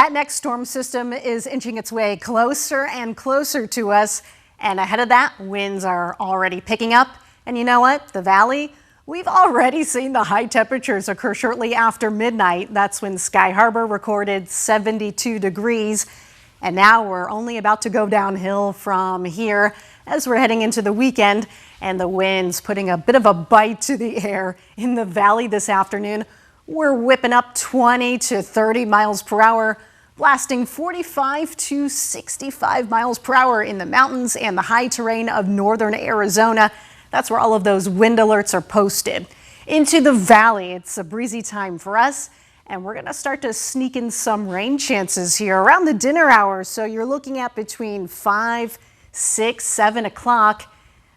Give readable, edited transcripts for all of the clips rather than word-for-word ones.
That next storm system is inching its way closer and closer to us. And ahead of that, winds are already picking up. And you know what? The valley, we've already seen the high temperatures occur shortly after midnight. That's when Sky Harbor recorded 72 degrees. And now we're only about to go downhill from here as we're heading into the weekend. And the winds putting a bit of a bite to the air in the valley this afternoon. We're whipping up 20 to 30 miles per hour, blasting 45 to 65 miles per hour in the mountains and the high terrain of northern Arizona. That's where all of those wind alerts are posted. Into the valley, it's a breezy time for us, and we're going to start to sneak in some rain chances here around the dinner hour. So you're looking at between 5, 6, 7 o'clock.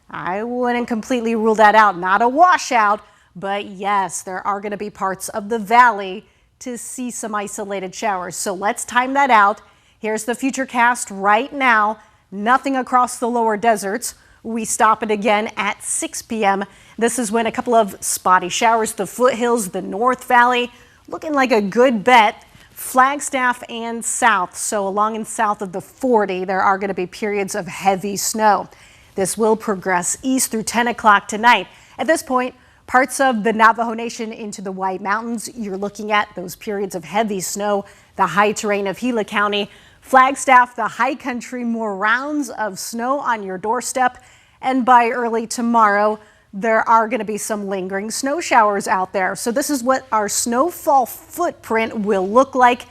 I wouldn't completely rule that out. Not a washout, but yes, there are going to be parts of the valley to see some isolated showers. So let's time that out. Here's the futurecast right now. Nothing across the lower deserts. We stop it again at 6 p.m. This is when a couple of spotty showers, the foothills, the North Valley, looking like a good bet. Flagstaff and south. So along and south of the 40, there are going to be periods of heavy snow. This will progress east through 10 o'clock tonight. At this point, parts of the Navajo Nation into the White Mountains, you're looking at those periods of heavy snow, the high terrain of Gila County, Flagstaff, the high country, more rounds of snow on your doorstep. And by early tomorrow, there are going to be some lingering snow showers out there. So this is what our snowfall footprint will look like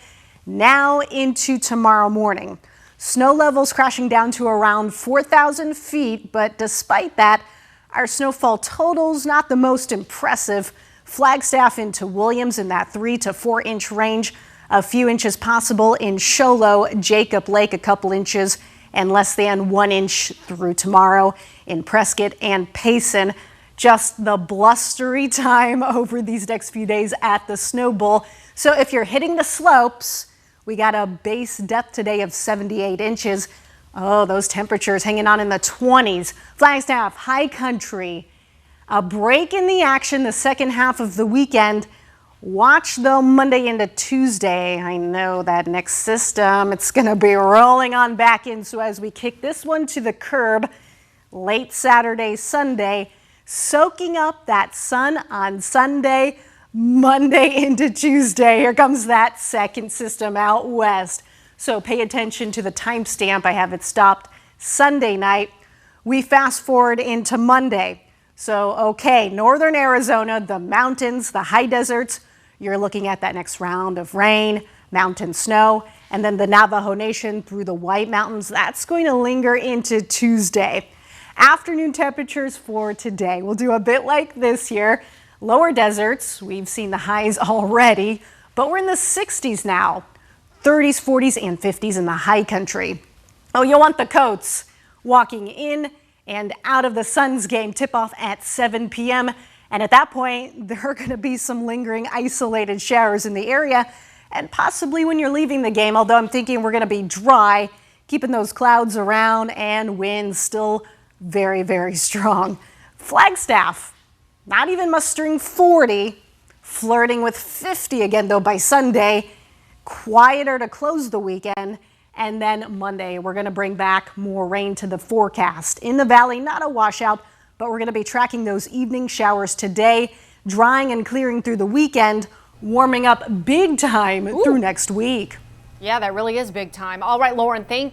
now into tomorrow morning. Snow levels crashing down to around 4,000 feet, but despite that, our snowfall totals not the most impressive. Flagstaff into Williams in that 3 to 4 inch range. A few inches possible in Show Low, Jacob Lake, a couple inches, and less than 1 inch through tomorrow in Prescott and Payson. Just the blustery time over these next few days at the Snow Bowl. So if you're hitting the slopes, we got a base depth today of 78 inches. Oh, those temperatures hanging on in the 20s. Flagstaff, high country. A break in the action the second half of the weekend. Watch though Monday into Tuesday. I know that next system, it's going to be rolling on back in. So as we kick this one to the curb, late Saturday, Sunday, soaking up that sun on Sunday, Monday into Tuesday. Here comes that second system out west. So pay attention to the timestamp. I have it stopped Sunday night. We fast forward into Monday. So, okay, northern Arizona, the mountains, the high deserts, you're looking at that next round of rain, mountain snow, and then the Navajo Nation through the White Mountains. That's going to linger into Tuesday. Afternoon temperatures for today. We'll do a bit like this here. Lower deserts, we've seen the highs already, but we're in the 60s now. 30s, 40s, and 50s in the high country. Oh, you'll want the coats. Walking in and out of the Suns game, tip-off at 7 p.m. And at that point, there are going to be some lingering isolated showers in the area. And possibly when you're leaving the game, although I'm thinking we're going to be dry, keeping those clouds around and winds still very, very strong. Flagstaff, not even mustering 40, flirting with 50 again, though, by Sunday. Quieter to close the weekend, and then Monday we're going to bring back more rain to the forecast. In the valley, not a washout, but we're going to be tracking those evening showers today, drying and clearing through the weekend, warming up big time through next week. Yeah, that really is big time. All right, Lauren, thank you.